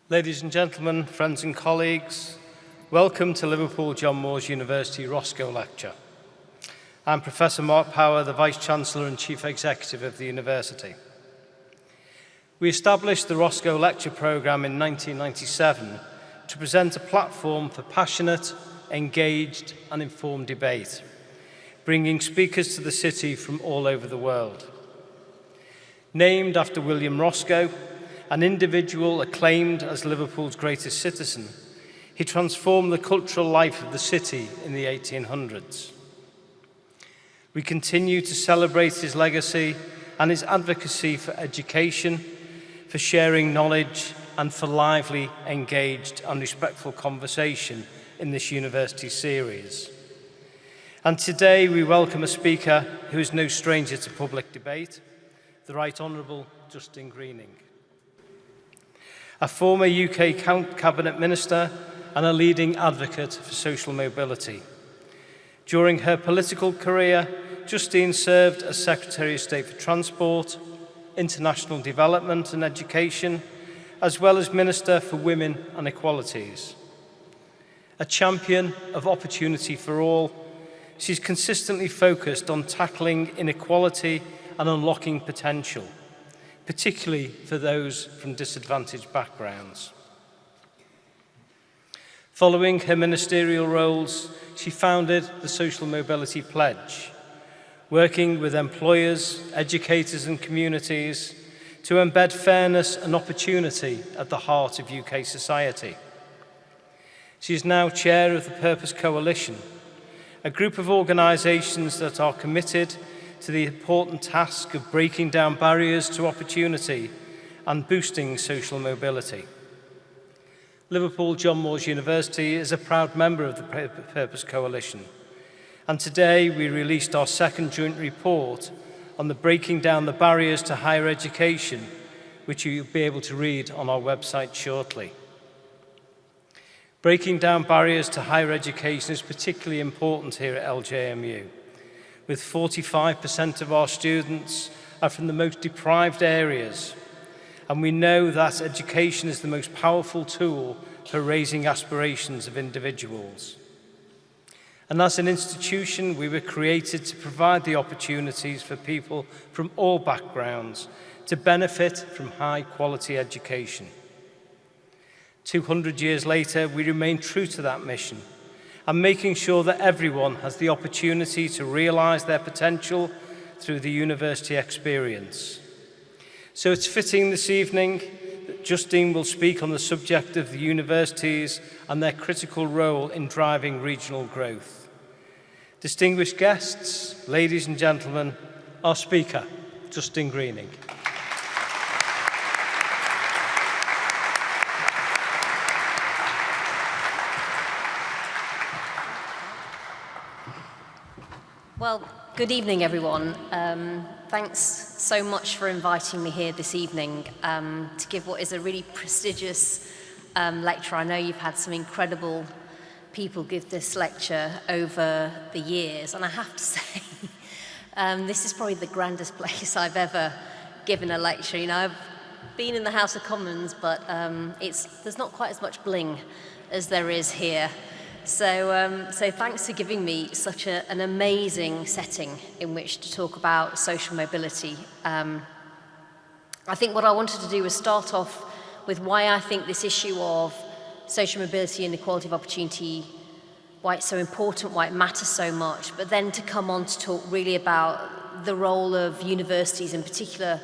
Ladies and gentlemen, friends and colleagues, welcome to Liverpool John Moores University Roscoe Lecture. I'm Professor Mark Power, the Vice-Chancellor and Chief Executive of the University. We established the Roscoe Lecture programme in 1997 to present a platform for passionate, engaged and informed debate, bringing speakers to the city from all over the world. Named after William Roscoe, an individual acclaimed as Liverpool's greatest citizen, he transformed the cultural life of the city in the 1800s. We continue to celebrate his legacy and his advocacy for education, for sharing knowledge, and for lively, engaged and respectful conversation in this university series. And today we welcome a speaker who is no stranger to public debate, the Right Hon Justine Greening. A former UK Cabinet Minister and a leading advocate for social mobility. During her political career, Justine served as Secretary of State for Transport, International Development and Education, as well as Minister for Women and Equalities. A champion of opportunity for all, she's consistently focused on tackling inequality and unlocking potential, particularly for those from disadvantaged backgrounds. Following her ministerial roles, she founded the Social Mobility Pledge, working with employers, educators and communities to embed fairness and opportunity at the heart of UK society. She is now chair of the Purpose Coalition, a group of organisations that are committed to the important task of breaking down barriers to opportunity and boosting social mobility. Liverpool John Moores University is a proud member of the Purpose Coalition, and today we released our second joint report on the breaking down the barriers to higher education, which you'll be able to read on our website shortly. Breaking down barriers to higher education is particularly important here at LJMU, with 45% of our students are from the most deprived areas, and we know that education is the most powerful tool for raising aspirations of individuals. And as an institution, we were created to provide the opportunities for people from all backgrounds to benefit from high-quality education. 200 years later, we remain true to that mission, and making sure that everyone has the opportunity to realise their potential through the university experience. So it's fitting this evening that Justine will speak on the subject of the universities and their critical role in driving regional growth. Distinguished guests, ladies and gentlemen, our speaker, Justine Greening. Well, good evening, everyone. Thanks so much for inviting me here this evening to give what is a really prestigious lecture. I know you've had some incredible people give this lecture over the years, and I have to say, this is probably the grandest place I've ever given a lecture. You know, I've been in the House of Commons, but there's not quite as much bling as there is here. So thanks for giving me such an amazing setting in which to talk about social mobility. I think what I wanted to do was start off with why I think this issue of social mobility and equality of opportunity, why it's so important, why it matters so much, but then to come on to talk really about the role of universities, in particular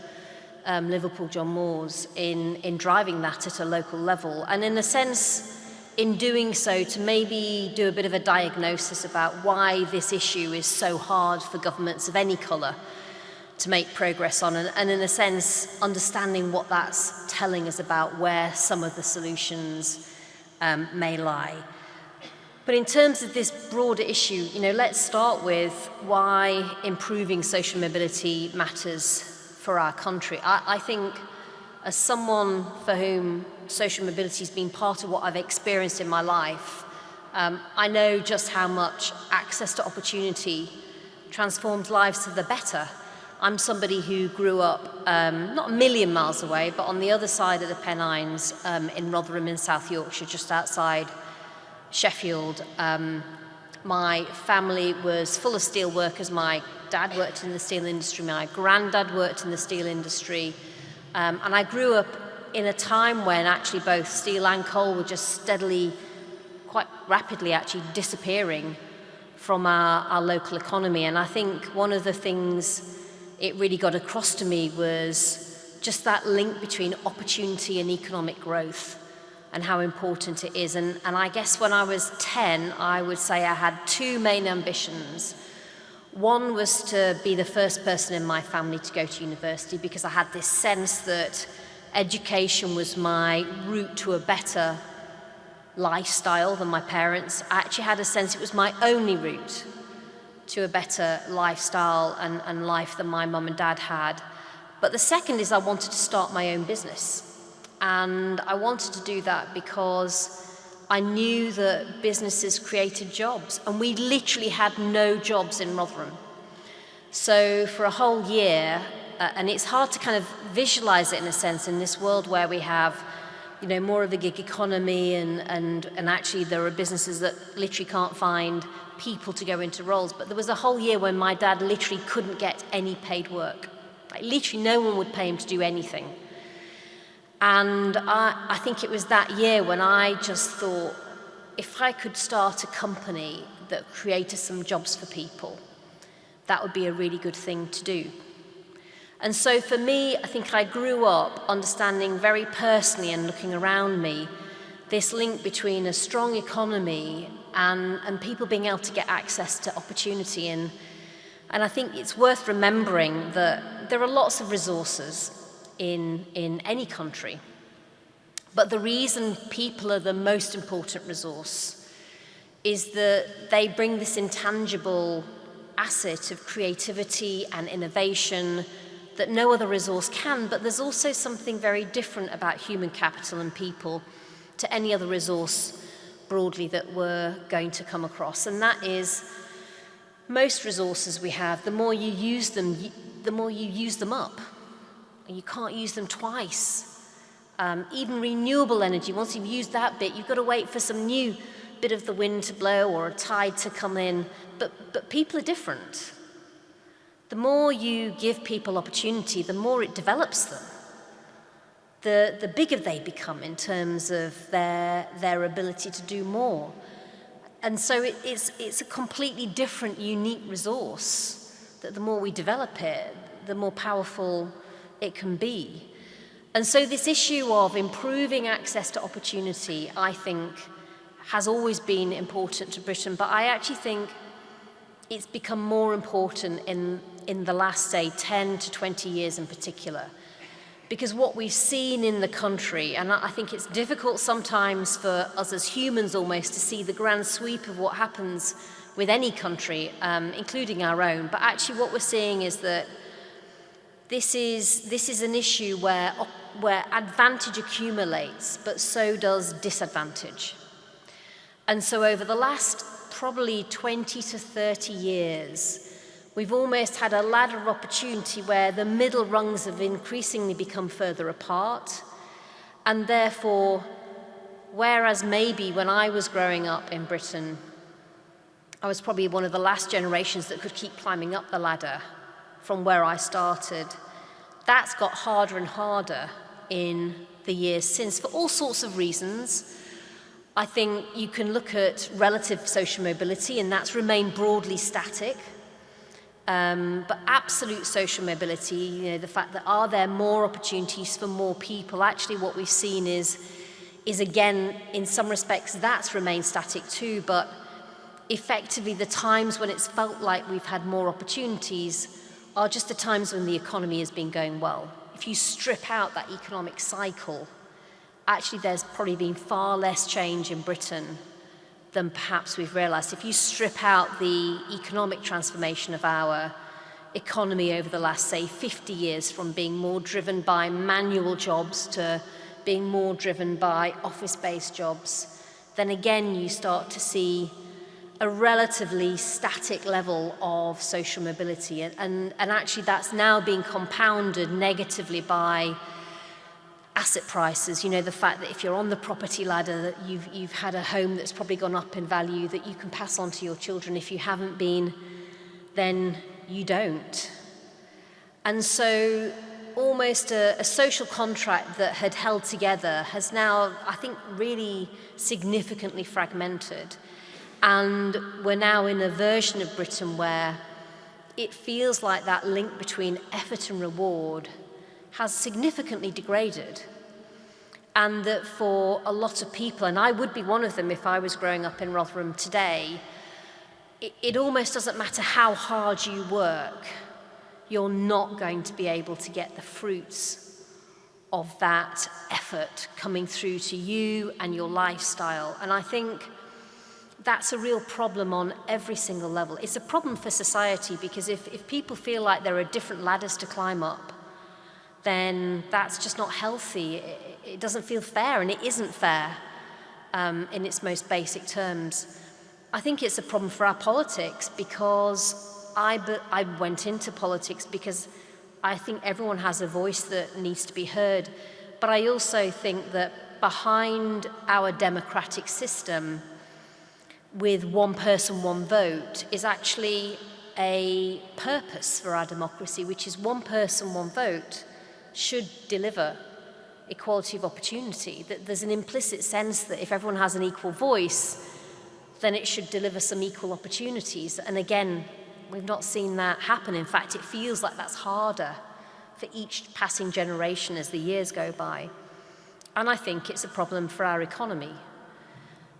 Liverpool John Moores, in driving that at a local level. And in a sense, in doing so, to maybe do a bit of a diagnosis about why this issue is so hard for governments of any colour to make progress on, and in a sense, understanding what that's telling us about where some of the solutions may lie. But in terms of this broader issue, you know, let's start with why improving social mobility matters for our country. I think, as someone for whom social mobility has been part of what I've experienced in my life, I know just how much access to opportunity transforms lives for the better. I'm somebody who grew up not a million miles away, but on the other side of the Pennines in Rotherham in South Yorkshire, just outside Sheffield. My family was full of steel workers. My dad worked in the steel industry, my granddad worked in the steel industry, and I grew up in a time when actually both steel and coal were just steadily, quite rapidly actually disappearing from our local economy. And I think one of the things it really got across to me was just that link between opportunity and economic growth and how important it is. And I guess when I was 10, I would say I had two main ambitions. One was to be the first person in my family to go to university, because I had this sense that education was my route to a better lifestyle than my parents. I actually had a sense it was my only route to a better lifestyle and life than my mum and dad had. But the second is I wanted to start my own business. And I wanted to do that because I knew that businesses created jobs, and we literally had no jobs in Rotherham. So for a whole year, and it's hard to kind of visualize it in a sense in this world where we have, you know, more of a gig economy and actually there are businesses that literally can't find people to go into roles. But there was a whole year when my dad literally couldn't get any paid work. Like literally no one would pay him to do anything. And I think it was that year when I just thought, if I could start a company that created some jobs for people, that would be a really good thing to do. And so for me, I think I grew up understanding very personally and looking around me this link between a strong economy and people being able to get access to opportunity. And I think it's worth remembering that there are lots of resources in any country. But the reason people are the most important resource is that they bring this intangible asset of creativity and innovation that no other resource can. But there's also something very different about human capital and people to any other resource broadly that we're going to come across. And that is, most resources we have, the more you use them, the more you use them up. You can't use them twice. Even renewable energy, once you've used that bit, you've got to wait for some new bit of the wind to blow or a tide to come in. But people are different. The more you give people opportunity, the more it develops them. The bigger they become in terms of their ability to do more. And so it's a completely different, unique resource that the more we develop it, the more powerful it can be. And so this issue of improving access to opportunity, I think, has always been important to Britain, but I actually think it's become more important in the last, say, 10 to 20 years in particular. Because what we've seen in the country, and I think it's difficult sometimes for us as humans almost to see the grand sweep of what happens with any country, including our own, but actually what we're seeing is that this is an issue where advantage accumulates, but so does disadvantage. And so over the last probably 20 to 30 years, we've almost had a ladder of opportunity where the middle rungs have increasingly become further apart. And therefore, whereas maybe when I was growing up in Britain, I was probably one of the last generations that could keep climbing up the ladder from where I started, that's got harder and harder in the years since for all sorts of reasons. I think you can look at relative social mobility, and that's remained broadly static. But absolute social mobility, you know, the fact that are there more opportunities for more people, actually what we've seen is again, in some respects, that's remained static too, but effectively the times when it's felt like we've had more opportunities are just the times when the economy has been going well. If you strip out that economic cycle, actually there's probably been far less change in Britain than perhaps we've realized. If you strip out the economic transformation of our economy over the last, say, 50 years, from being more driven by manual jobs to being more driven by office-based jobs, then again you start to see a relatively static level of social mobility. And actually that's now being compounded negatively by asset prices. You know, the fact that if you're on the property ladder, that you've had a home that's probably gone up in value that you can pass on to your children. If you haven't been, then you don't. And so almost a social contract that had held together has now, I think, really significantly fragmented. And we're now in a version of Britain where it feels like that link between effort and reward has significantly degraded. And that for a lot of people, and I would be one of them if I was growing up in Rotherham today, it almost doesn't matter how hard you work, you're not going to be able to get the fruits of that effort coming through to you and your lifestyle. And I think that's a real problem on every single level. It's a problem for society because if people feel like there are different ladders to climb up, then that's just not healthy. It doesn't feel fair, and it isn't fair in its most basic terms. I think it's a problem for our politics because I went into politics because I think everyone has a voice that needs to be heard. But I also think that behind our democratic system, with one person, one vote, is actually a purpose for our democracy, which is one person, one vote should deliver equality of opportunity. That there's an implicit sense that if everyone has an equal voice, then it should deliver some equal opportunities. And again, we've not seen that happen. In fact, it feels like that's harder for each passing generation as the years go by. And I think it's a problem for our economy,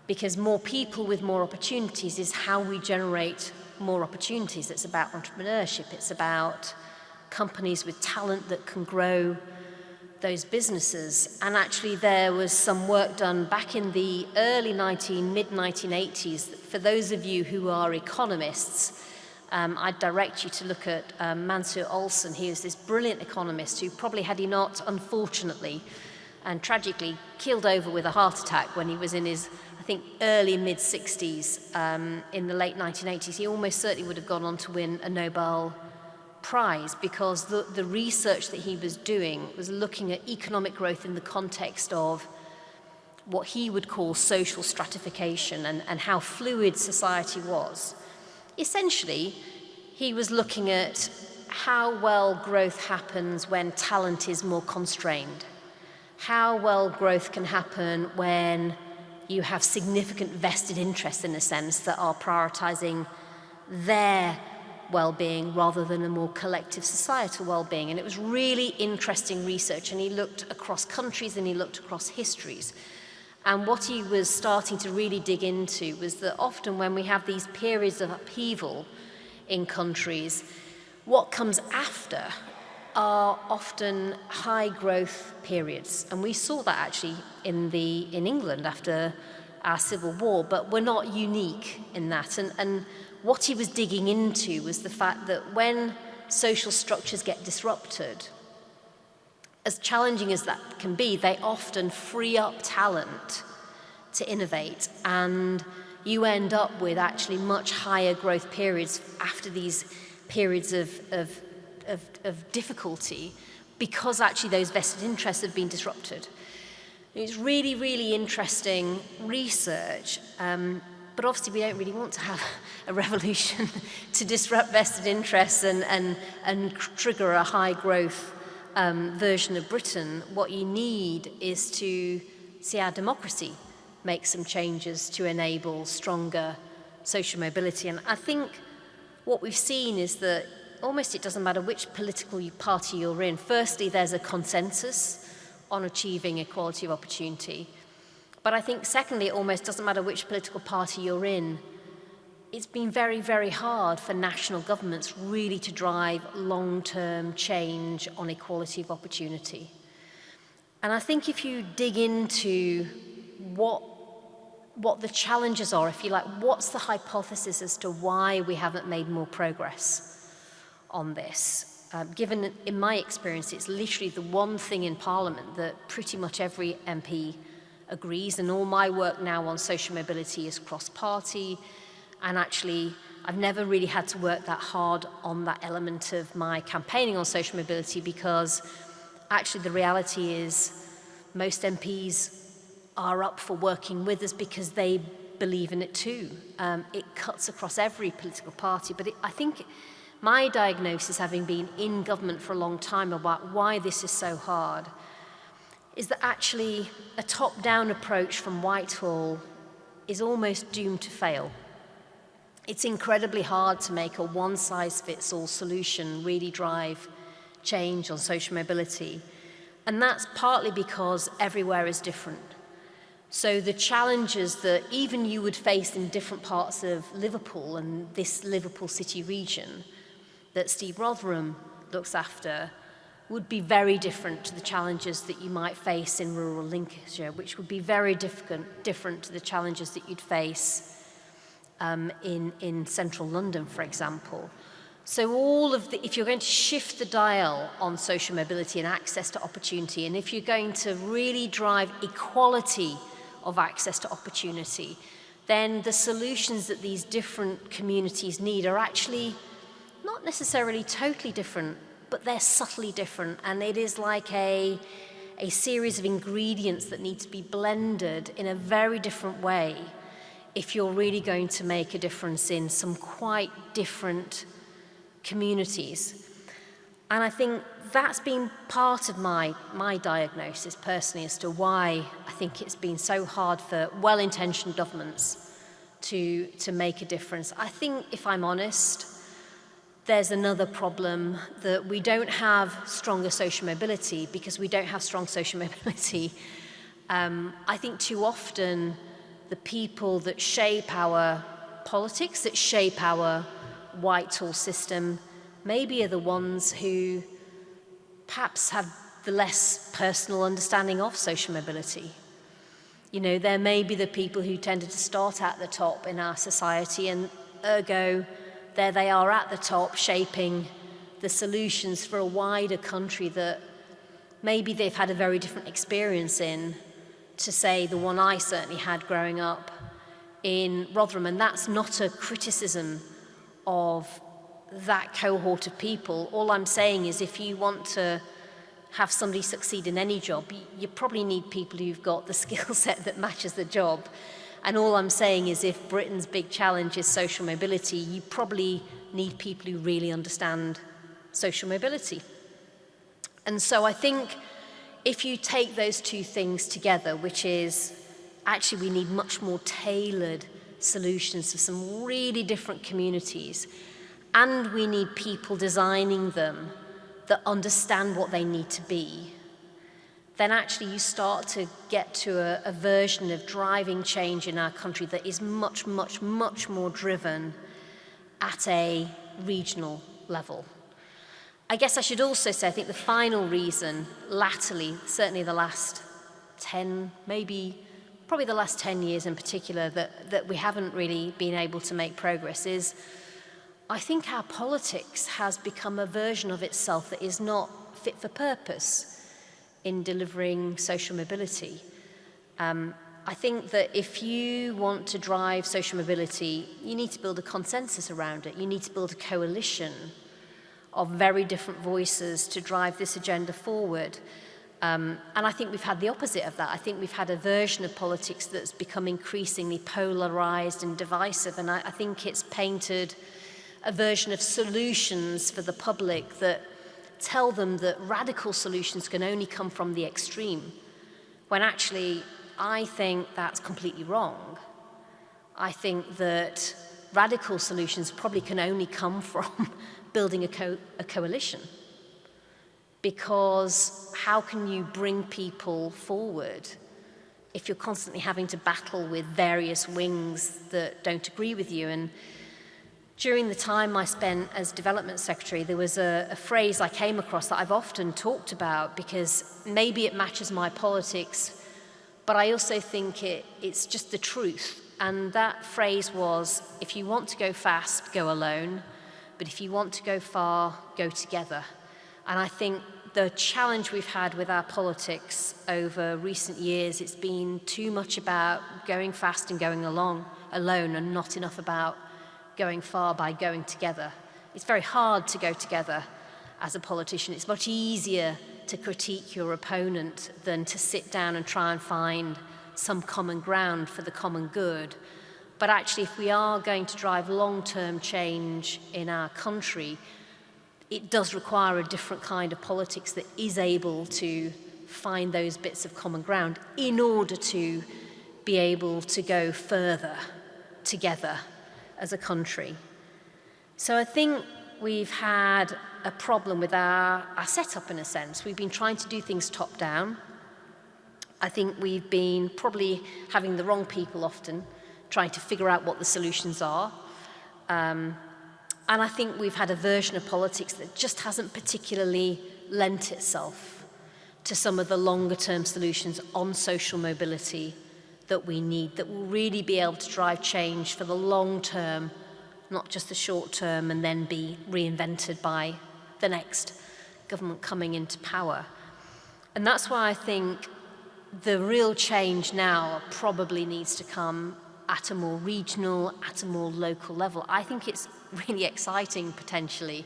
because more people with more opportunities is how we generate more opportunities. It's about entrepreneurship. It's about companies with talent that can grow those businesses. And actually there was some work done back in the mid-1980s. For those of you who are economists, I'd direct you to look at Mansur Olson. He was this brilliant economist who probably, had he not, unfortunately and tragically, keeled over with a heart attack when he was in his, I think, early mid-60s, in the late 1980s. He almost certainly would have gone on to win a Nobel Prize, because the research that he was doing was looking at economic growth in the context of what he would call social stratification and how fluid society was. Essentially, he was looking at how well growth happens when talent is more constrained, how well growth can happen when you have significant vested interests, in a sense, that are prioritizing their well-being rather than a more collective societal well-being. And it was really interesting research, and he looked across countries and he looked across histories. And what he was starting to really dig into was that often when we have these periods of upheaval in countries, what comes after are often high growth periods. And we saw that actually in England after our Civil War, but we're not unique in that. And what he was digging into was the fact that when social structures get disrupted, as challenging as that can be, they often free up talent to innovate, and you end up with actually much higher growth periods after these periods of difficulty, because actually those vested interests have been disrupted. It's really, really interesting research, but obviously we don't really want to have a revolution to disrupt vested interests and trigger a high growth version of Britain. What you need is to see our democracy make some changes to enable stronger social mobility. And I think what we've seen is that almost it doesn't matter which political party you're in. Firstly, there's a consensus on achieving equality of opportunity. But I think secondly, it almost doesn't matter which political party you're in. It's been very, very hard for national governments really to drive long-term change on equality of opportunity. And I think if you dig into what the challenges are, if you like, what's the hypothesis as to why we haven't made more progress on this? Given, in my experience, it's literally the one thing in Parliament that pretty much every MP agrees, and all my work now on social mobility is cross-party, And actually, I've never really had to work that hard on that element of my campaigning on social mobility, because actually the reality is most MPs are up for working with us because they believe in it too. It cuts across every political party, but I think my diagnosis, having been in government for a long time, about why this is so hard, is that actually a top-down approach from Whitehall is almost doomed to fail. It's incredibly hard to make a one-size-fits-all solution really drive change on social mobility. And that's partly because everywhere is different. So the challenges that even you would face in different parts of Liverpool and this Liverpool city region that Steve Rotherham looks after would be very different to the challenges that you might face in rural Lincolnshire, which would be very different to the challenges that you'd face in central London, for example. So if you're going to shift the dial on social mobility and access to opportunity, and if you're going to really drive equality of access to opportunity, then the solutions that these different communities need are actually not necessarily totally different, but they're subtly different. And it is like a series of ingredients that need to be blended in a very different way if you're really going to make a difference in some quite different communities. And I think that's been part of my diagnosis personally as to why I think it's been so hard for well-intentioned governments to make a difference. I think, if I'm honest, there's another problem, that we don't have stronger social mobility because we don't have strong social mobility. I think too often the people that shape our politics, that shape our Whitehall system, maybe are the ones who perhaps have the less personal understanding of social mobility. You know, there may be the people who tended to start at the top in our society, and ergo, there they are at the top shaping the solutions for a wider country that maybe they've had a very different experience in to, say, the one I certainly had growing up in Rotherham. And that's not a criticism of that cohort of people. All I'm saying is, if you want to have somebody succeed in any job, you probably need people who've got the skill set that matches the job. And all I'm saying is, if Britain's big challenge is social mobility, you probably need people who really understand social mobility. And so I think if you take those two things together, which is actually we need much more tailored solutions for some really different communities, and we need people designing them that understand what they need to be, then actually you start to get to a version of driving change in our country that is much, much, much more driven at a regional level. I guess I should also say, I think the final reason, latterly, certainly the last 10, probably the last 10 years in particular, that we haven't really been able to make progress is, I think our politics has become a version of itself that is not fit for purpose in delivering social mobility. I think that if you want to drive social mobility, you need to build a consensus around it. You need to build a coalition of very different voices to drive this agenda forward. And I think we've had the opposite of that. I think we've had a version of politics that's become increasingly polarized and divisive, and I think it's painted a version of solutions for the public that tell them that radical solutions can only come from the extreme, when actually I think that's completely wrong. I think that radical solutions probably can only come from building a coalition. Because how can you bring people forward if you're constantly having to battle with various wings that don't agree with you? And during the time I spent as Development Secretary, there was a phrase I came across that I've often talked about, because maybe it matches my politics, but I also think it's just the truth. And that phrase was, if you want to go fast, go alone, but if you want to go far, go together. And I think the challenge we've had with our politics over recent years, it's been too much about going fast and going along alone, and not enough about going far by going together. It's very hard to go together as a politician. It's much easier to critique your opponent than to sit down and try and find some common ground for the common good. But actually, if we are going to drive long-term change in our country, it does require a different kind of politics that is able to find those bits of common ground in order to be able to go further together as a country. So I think we've had a problem with our setup in a sense. We've been trying to do things top down. I think we've been probably having the wrong people often trying to figure out what the solutions are. And I think we've had a version of politics that just hasn't particularly lent itself to some of the longer term solutions on social mobility that we need, that will really be able to drive change for the long term, not just the short term, and then be reinvented by the next government coming into power. And that's why I think the real change now probably needs to come at a more regional, at a more local level. I think it's really exciting potentially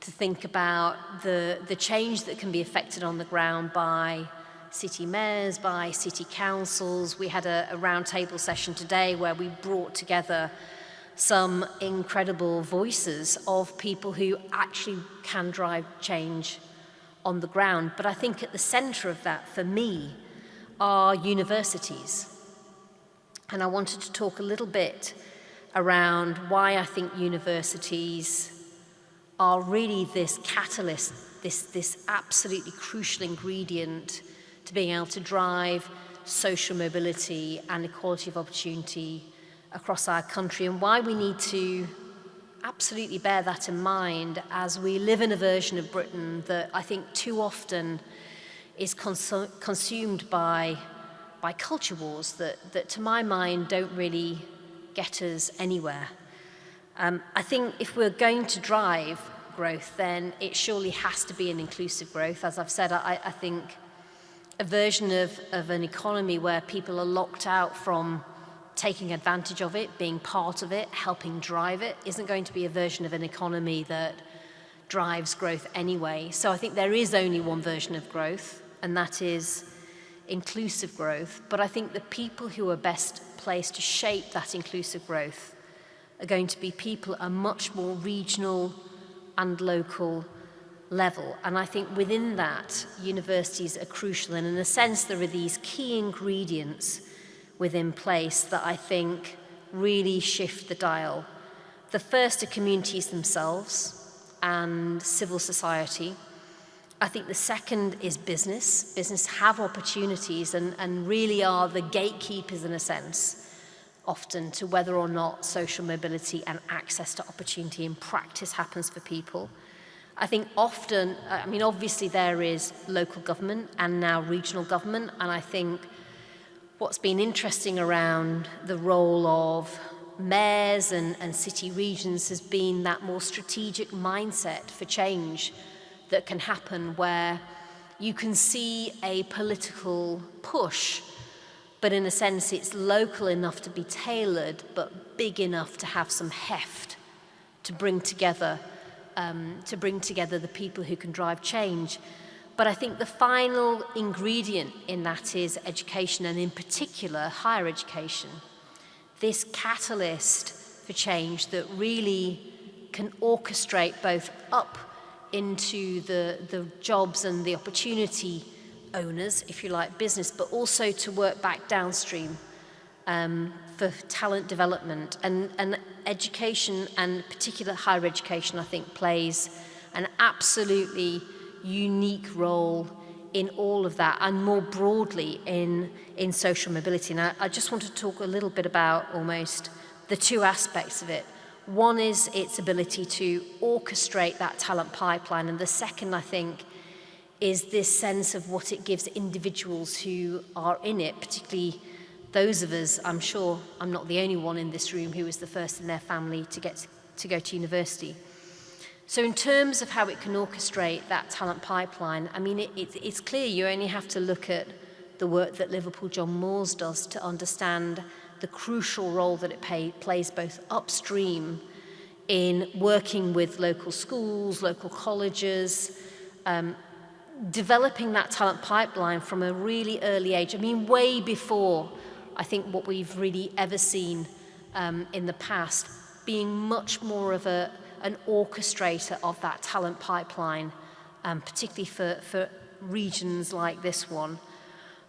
to think about the change that can be effected on the ground by city mayors, by city councils. We had a roundtable session today where we brought together some incredible voices of people who actually can drive change on the ground. But I think at the centre of that, for me, are universities. And I wanted to talk a little bit around why I think universities are really this catalyst, this absolutely crucial ingredient to being able to drive social mobility and equality of opportunity across our country, and why we need to absolutely bear that in mind as we live in a version of Britain that I think too often is consumed by culture wars that to my mind don't really get us anywhere. I think if we're going to drive growth, then it surely has to be an inclusive growth. As I've said, I think a version of an economy where people are locked out from taking advantage of it, being part of it, helping drive it, isn't going to be a version of an economy that drives growth anyway. So I think there is only one version of growth, and that is inclusive growth. But I think the people who are best placed to shape that inclusive growth are going to be people at a much more regional and local level. And I think within that, universities are crucial. And in a sense, there are these key ingredients within place that I think really shift the dial. The first are communities themselves and civil society. I think the second is business. Business have opportunities and really are the gatekeepers in a sense, often to whether or not social mobility and access to opportunity in practice happens for people. I think often, obviously there is local government and now regional government, and I think what's been interesting around the role of mayors and city regions has been that more strategic mindset for change that can happen where you can see a political push, but in a sense it's local enough to be tailored, but big enough to have some heft to bring together the people who can drive change. But I think the final ingredient in that is education, and in particular higher education. This catalyst for change that really can orchestrate both up into the jobs and the opportunity owners, if you like, business, but also to work back downstream for talent development. And education, and particular higher education, I think plays an absolutely unique role in all of that, and more broadly in social mobility. And I just want to talk a little bit about almost the two aspects of it. One is its ability to orchestrate that talent pipeline, and the second, I think, is this sense of what it gives individuals who are in it, particularly those of us, I'm sure I'm not the only one in this room who was the first in their family to go to university. So in terms of how it can orchestrate that talent pipeline, it's clear you only have to look at the work that Liverpool John Moores does to understand the crucial role that it plays both upstream in working with local schools, local colleges, developing that talent pipeline from a really early age. I mean, way before, I think, what we've really ever seen in the past, being much more of an orchestrator of that talent pipeline, particularly for regions like this one,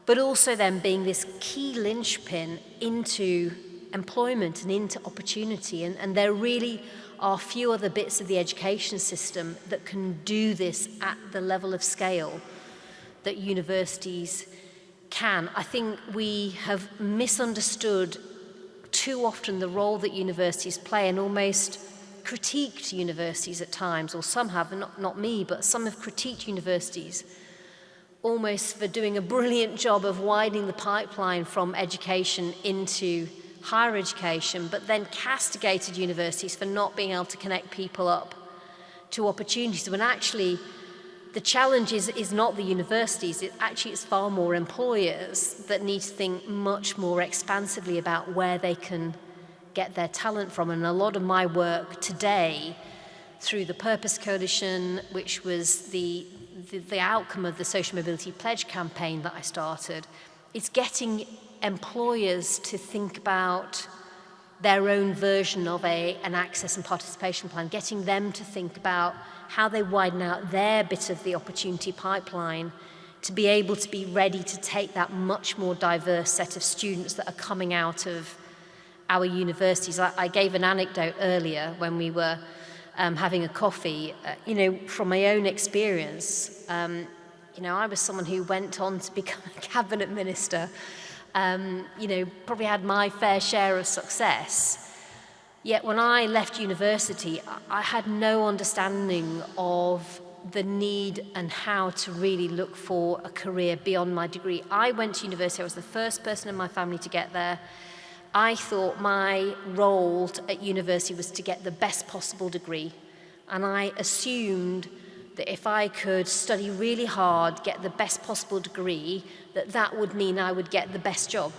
but also then being this key linchpin into employment and into opportunity. And there really are few other bits of the education system that can do this at the level of scale that universities can. I think we have misunderstood too often the role that universities play, and almost critiqued universities at times, or some have, not me, but some have critiqued universities almost for doing a brilliant job of widening the pipeline from education into higher education, but then castigated universities for not being able to connect people up to opportunities, when actually the challenge is not the universities. It's far more employers that need to think much more expansively about where they can get their talent from. And a lot of my work today, through the Purpose Coalition, which was the outcome of the Social Mobility Pledge campaign that I started, is getting employers to think about their own version of an access and participation plan, getting them to think about how they widen out their bit of the opportunity pipeline to be able to be ready to take that much more diverse set of students that are coming out of our universities. I gave an anecdote earlier when we were having a coffee, from my own experience. I was someone who went on to become a cabinet minister, probably had my fair share of success. Yet when I left university, I had no understanding of the need and how to really look for a career beyond my degree. I went to university, I was the first person in my family to get there. I thought my role at university was to get the best possible degree. And I assumed that if I could study really hard, get the best possible degree, that would mean I would get the best job.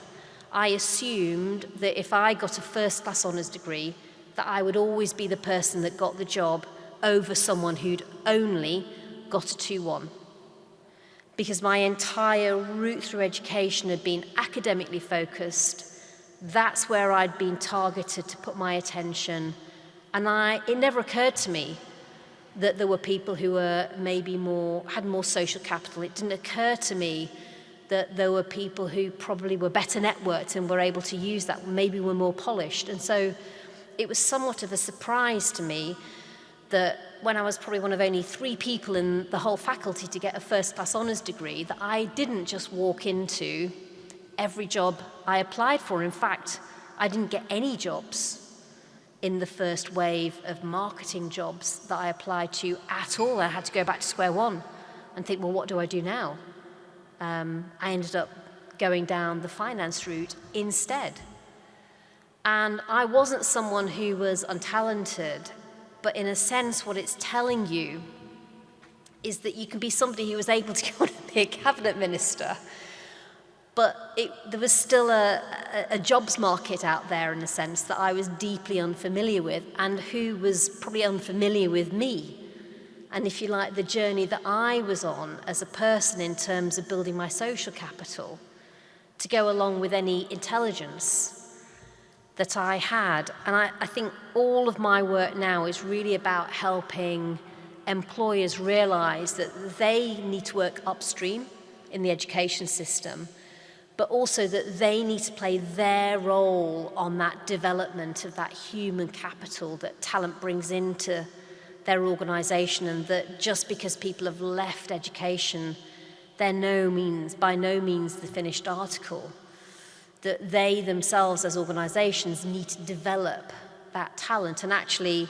I assumed that if I got a first-class honours degree, that I would always be the person that got the job over someone who'd only got a 2-1. Because my entire route through education had been academically focused. That's where I'd been targeted to put my attention. And it never occurred to me that there were people who were had more social capital. It didn't occur to me that there were people who probably were better networked and were able to use that, maybe were more polished. And so it was somewhat of a surprise to me that when I was probably one of only 3 people in the whole faculty to get a first-class honours degree, that I didn't just walk into every job I applied for. In fact, I didn't get any jobs in the first wave of marketing jobs that I applied to at all. I had to go back to square one and think, well, what do I do now? I ended up going down the finance route instead. And I wasn't someone who was untalented, but in a sense, what it's telling you is that you can be somebody who was able to go on and be a cabinet minister, but there was still a jobs market out there, in a sense, that I was deeply unfamiliar with, and who was probably unfamiliar with me. And if you like, the journey that I was on as a person in terms of building my social capital to go along with any intelligence that I had. And I think all of my work now is really about helping employers realize that they need to work upstream in the education system, but also that they need to play their role on that development of that human capital that talent brings into their organization, and that just because people have left education, they're by no means the finished article. That they themselves as organizations need to develop that talent. And actually,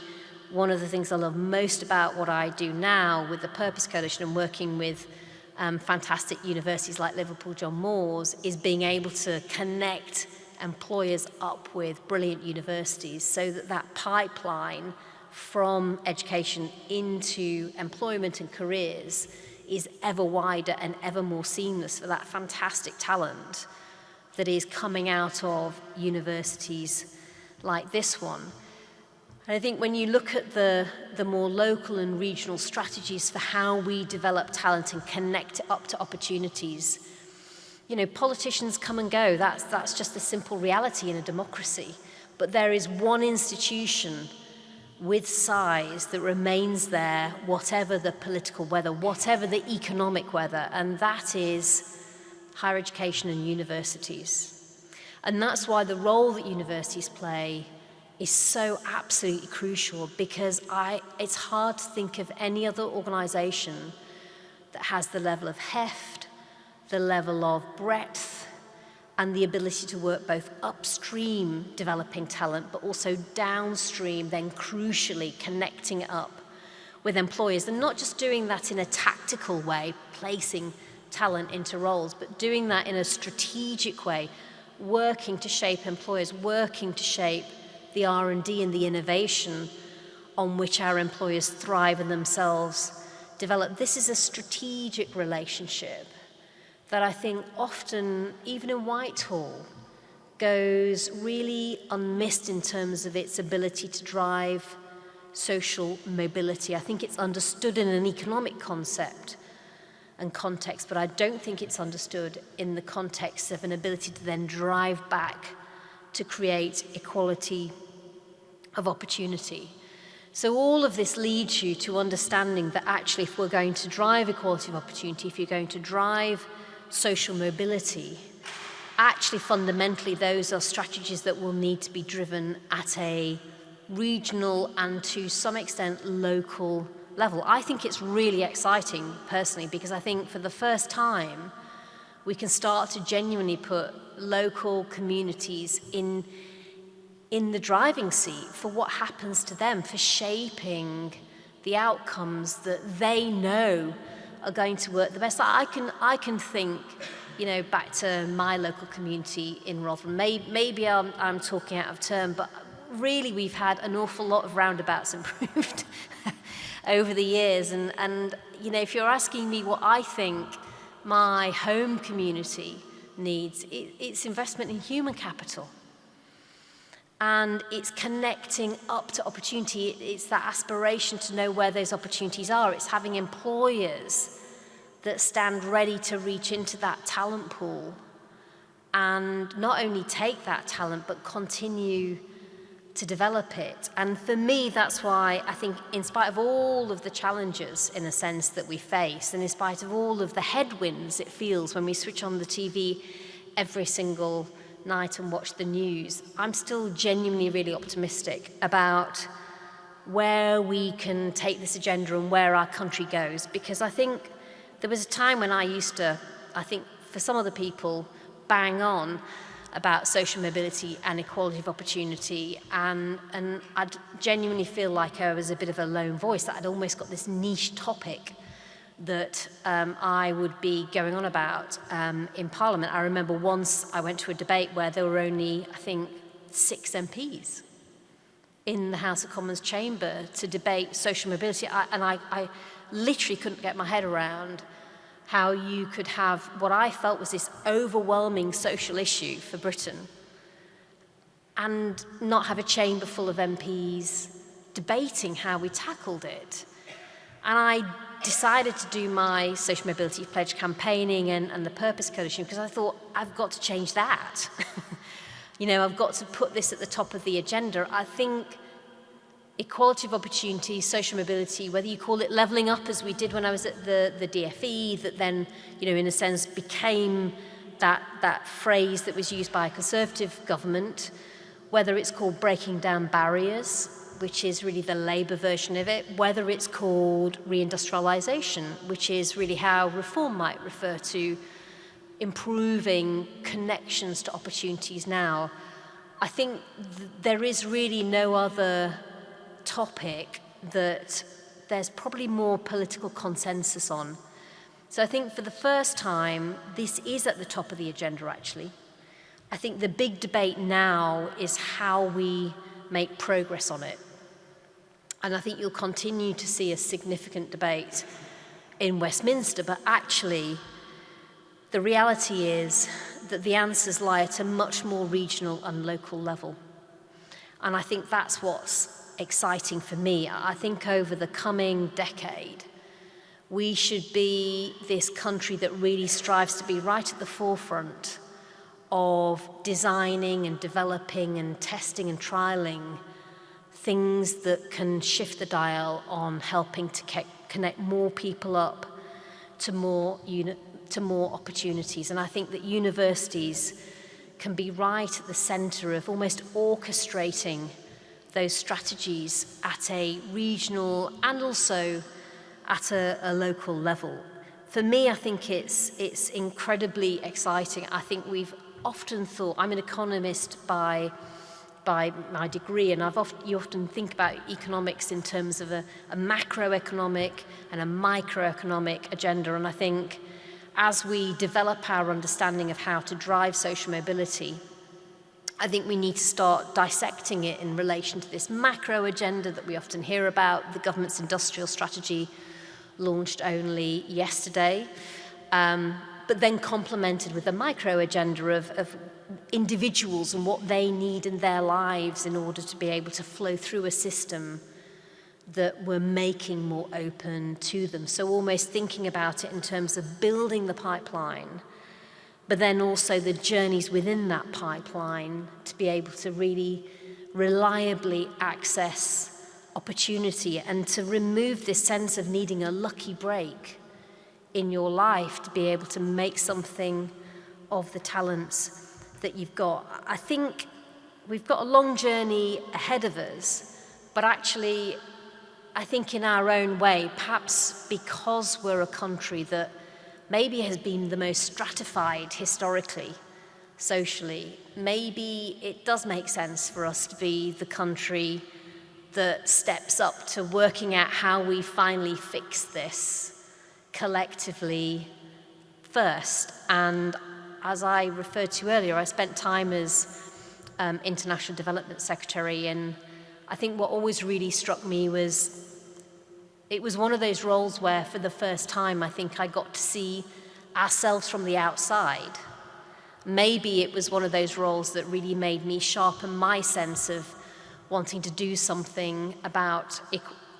one of the things I love most about what I do now with the Purpose Coalition and working with fantastic universities like Liverpool John Moores is being able to connect employers up with brilliant universities so that that pipeline from education into employment and careers is ever wider and ever more seamless for that fantastic talent that is coming out of universities like this one. And I think when you look at the more local and regional strategies for how we develop talent and connect it up to opportunities, you know, politicians come and go. That's just a simple reality in a democracy. But there is one institution with size that remains there, whatever the political weather, whatever the economic weather, and that is higher education and universities. And that's why the role that universities play is so absolutely crucial, because it's hard to think of any other organization that has the level of heft, the level of breadth, and the ability to work both upstream developing talent, but also downstream, then crucially connecting it up with employers, and not just doing that in a tactical way, placing talent into roles, but doing that in a strategic way, working to shape employers, working to shape the R&D and the innovation on which our employers thrive and themselves develop. This is a strategic relationship that I think often, even in Whitehall, goes really unmissed in terms of its ability to drive social mobility. I think it's understood in an economic concept and context, but I don't think it's understood in the context of an ability to then drive back to create equality of opportunity. So all of this leads you to understanding that actually if we're going to drive equality of opportunity, if you're going to drive social mobility, actually fundamentally those are strategies that will need to be driven at a regional and to some extent local level. I think it's really exciting personally, because I think for the first time we can start to genuinely put local communities in the driving seat for what happens to them, for shaping the outcomes that they know are going to work the best. I can think, you know, back to my local community in Rotherham. Maybe I'm talking out of turn, but really we've had an awful lot of roundabouts improved over the years. And you know, if you're asking me what I think my home community needs, it's investment in human capital. And it's connecting up to opportunity. It's that aspiration to know where those opportunities are. It's having employers that stand ready to reach into that talent pool and not only take that talent, but continue to develop it. And for me, that's why I think in spite of all of the challenges, in a sense, that we face, and in spite of all of the headwinds it feels when we switch on the TV every single night and watch the news, I'm still genuinely really optimistic about where we can take this agenda and where our country goes. Because I think there was a time when I used to, I think for some other people, bang on about social mobility and equality of opportunity, and I'd genuinely feel like I was a bit of a lone voice, that I'd almost got this niche topic that I would be going on about in Parliament. I remember once I went to a debate where there were only, I think, 6 MPs in the House of Commons chamber to debate social mobility, and I literally couldn't get my head around how you could have what I felt was this overwhelming social issue for Britain and not have a chamber full of MPs debating how we tackled it. And I decided to do my social mobility pledge campaigning and the Purpose Coalition because I thought, I've got to change that. You know, I've got to put this at the top of the agenda. I think equality of opportunity, social mobility, whether you call it levelling up as we did when I was at the DFE, that then, you know, in a sense became that phrase that was used by a Conservative government, whether it's called breaking down barriers, which is really the Labour version of it, whether it's called reindustrialisation, which is really how Reform might refer to improving connections to opportunities now. I think there is really no other topic that there's probably more political consensus on. So I think for the first time, this is at the top of the agenda, actually. I think the big debate now is how we make progress on it. And I think you'll continue to see a significant debate in Westminster, but actually, The reality is that the answers lie at a much more regional and local level. And I think that's what's exciting for me. I think over the coming decade, we should be this country that really strives to be right at the forefront of designing and developing and testing and trialing things that can shift the dial on helping to connect more people up to more opportunities. And I think that universities can be right at the center of almost orchestrating those strategies at a regional and also at a local level. For me, I think it's incredibly exciting. I think we've often thought, I'm an economist by my degree, and you often think about economics in terms of a macroeconomic and a microeconomic agenda. And I think as we develop our understanding of how to drive social mobility, I think we need to start dissecting it in relation to this macro agenda that we often hear about. The government's industrial strategy launched only yesterday, but then complemented with a micro agenda of individuals and what they need in their lives in order to be able to flow through a system that we're making more open to them. So almost thinking about it in terms of building the pipeline, but then also the journeys within that pipeline to be able to really reliably access opportunity and to remove this sense of needing a lucky break in your life to be able to make something of the talents that you've got. I think we've got a long journey ahead of us, but actually, I think in our own way, perhaps because we're a country that maybe has been the most stratified historically, socially, maybe it does make sense for us to be the country that steps up to working out how we finally fix this collectively first. And as I referred to earlier, I spent time as International Development Secretary, and I think what always really struck me was it was one of those roles where for the first time I think I got to see ourselves from the outside. Maybe it was one of those roles that really made me sharpen my sense of wanting to do something about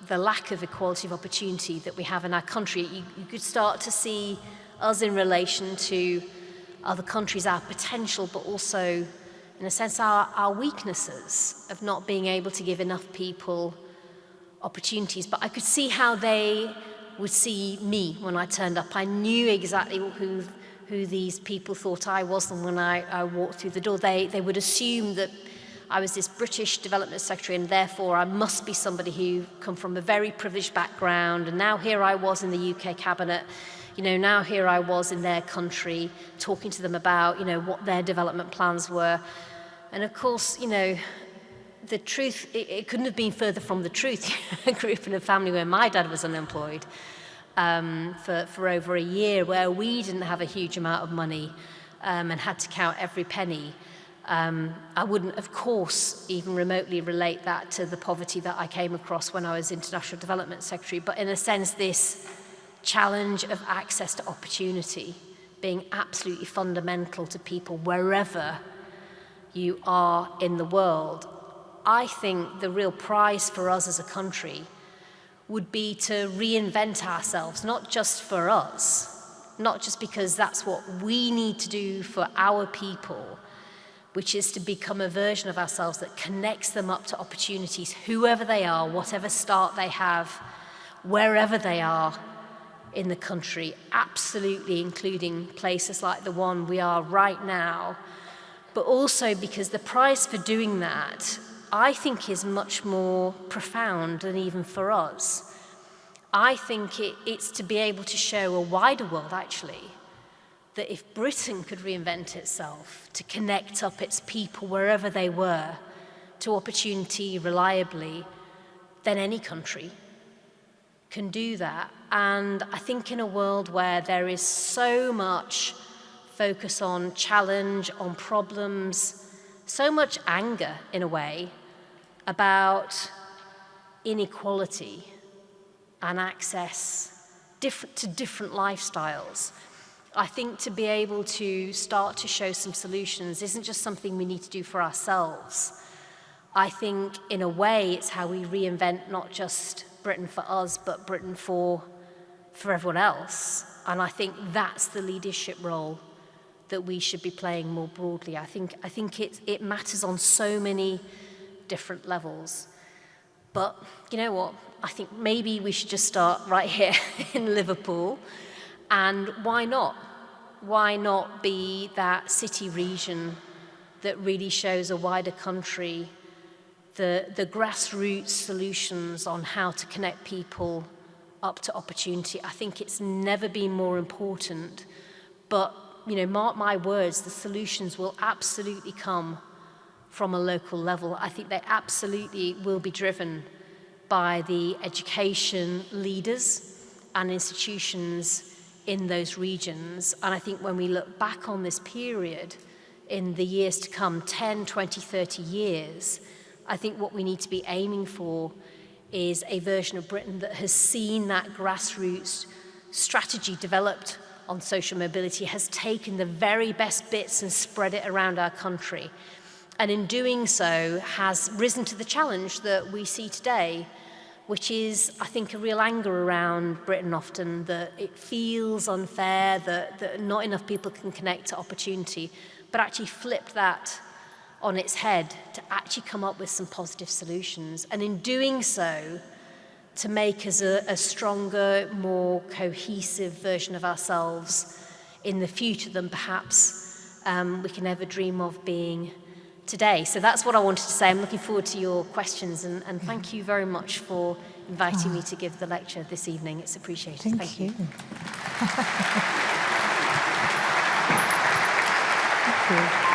the lack of equality of opportunity that we have in our country. You could start to see us in relation to other countries, our potential, but also, in a sense, our weaknesses of not being able to give enough people opportunities. But I could see how they would see me when I turned up. I knew exactly who these people thought I was, and when I walked through the door, they would assume that I was this British development secretary, and therefore I must be somebody who come from a very privileged background. And now here I was in the UK cabinet, now here I was in their country talking to them about, what their development plans were. And of course, the truth, it couldn't have been further from the truth. I grew up in a family where my dad was unemployed for over a year, where we didn't have a huge amount of money and had to count every penny. I wouldn't, of course, even remotely relate that to the poverty that I came across when I was International Development Secretary, but in a sense, this challenge of access to opportunity being absolutely fundamental to people wherever you are in the world. I think the real prize for us as a country would be to reinvent ourselves, not just for us, not just because that's what we need to do for our people, which is to become a version of ourselves that connects them up to opportunities, whoever they are, whatever start they have, wherever they are in the country, absolutely including places like the one we are right now, but also because the prize for doing that, I think, is much more profound than even for us. I think it's to be able to show a wider world, actually, that if Britain could reinvent itself to connect up its people wherever they were to opportunity reliably, then any country can do that. And I think in a world where there is so much focus on challenge, on problems, so much anger, in a way, about inequality and access to different lifestyles, I think to be able to start to show some solutions isn't just something we need to do for ourselves. I think, in a way, it's how we reinvent not just Britain for us, but Britain for everyone else. And I think that's the leadership role that we should be playing more broadly. I think it matters on so many different levels. But you know what? I think maybe we should just start right here in Liverpool. And why not? Why not be that city region that really shows a wider country the grassroots solutions on how to connect people up to opportunity? I think it's never been more important. But, you know, mark my words, the solutions will absolutely come from a local level. I think they absolutely will be driven by the education leaders and institutions in those regions. And I think when we look back on this period in the years to come, 10, 20, 30 years, I think what we need to be aiming for is a version of Britain that has seen that grassroots strategy developed on social mobility, has taken the very best bits and spread it around our country. And in doing so, has risen to the challenge that we see today, which is, I think, a real anger around Britain often, that it feels unfair, that not enough people can connect to opportunity, but actually flip that on its head to actually come up with some positive solutions. And in doing so, to make us a stronger, more cohesive version of ourselves in the future than perhaps we can ever dream of being today. So that's what I wanted to say. I'm looking forward to your questions, and thank you very much for inviting me to give the lecture this evening. It's appreciated. Thank you. Thank you.